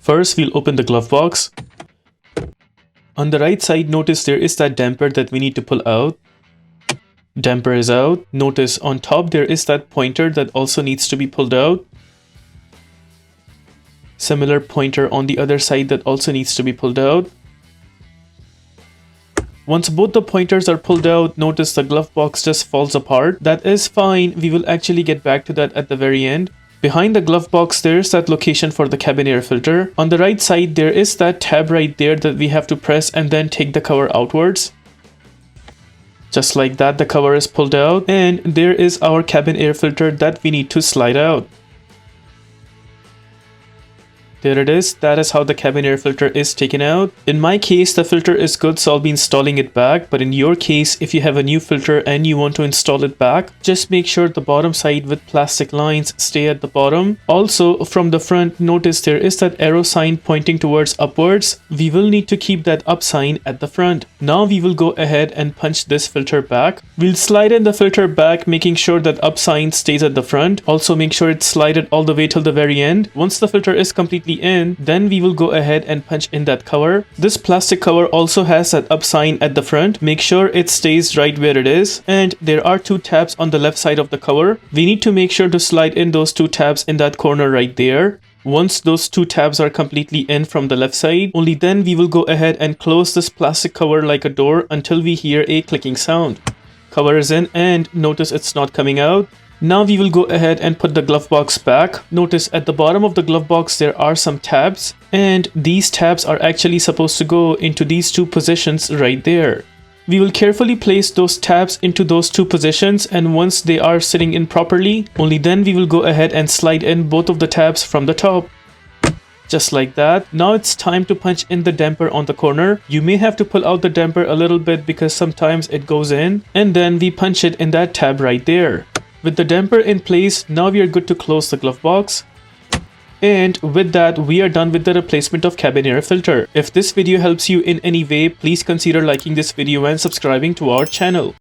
First, we'll open the glove box. On the right side, notice there is that damper that we need to pull out. Damper is out. Notice on top there is that pointer that also needs to be pulled out. Similar pointer on the other side that also needs to be pulled out. Once both the pointers are pulled out, notice the glove box just falls apart. That is fine. We will actually get back to that at the very end. Behind the glove box, there is that location for the cabin air filter. On the right side, there is that tab right there that we have to press and then take the cover outwards. Just like that, the cover is pulled out and there is our cabin air filter that we need to slide out. There it is. That is how the cabin air filter is taken out. In my case, the filter is good, so I'll be installing it back. But in your case, if you have a new filter and you want to install it back, just make sure the bottom side with plastic lines stay at the bottom. Also, from the front, notice there is that arrow sign pointing towards upwards. We will need to keep that up sign at the front. Now we will go ahead and punch this filter back. We'll slide in the filter back, making sure that up sign stays at the front. Also make sure it's slided all the way till the very end. Once the filter is completely in, then we will go ahead and punch in that cover. This plastic cover also has that up sign at the front. Make sure it stays right where it is. And there are two tabs on the left side of the cover. We need to make sure to slide in those two tabs in that corner right there. Once those two tabs are completely in from the left side, only then we will go ahead and close this plastic cover like a door until we hear a clicking sound. Cover is in and notice it's not coming out. Now we will go ahead and put the glove box back. Notice at the bottom of the glove box there are some tabs, and these tabs are actually supposed to go into these two positions right there. We will carefully place those tabs into those two positions, and once they are sitting in properly, only then we will go ahead and slide in both of the tabs from the top. Just like that. Now it's time to punch in the damper on the corner. You may have to pull out the damper a little bit because sometimes it goes in, and then we punch it in that tab right there. With the damper in place, now we are good to close the glove box. And with that, we are done with the replacement of cabin air filter. If this video helps you in any way, please consider liking this video and subscribing to our channel.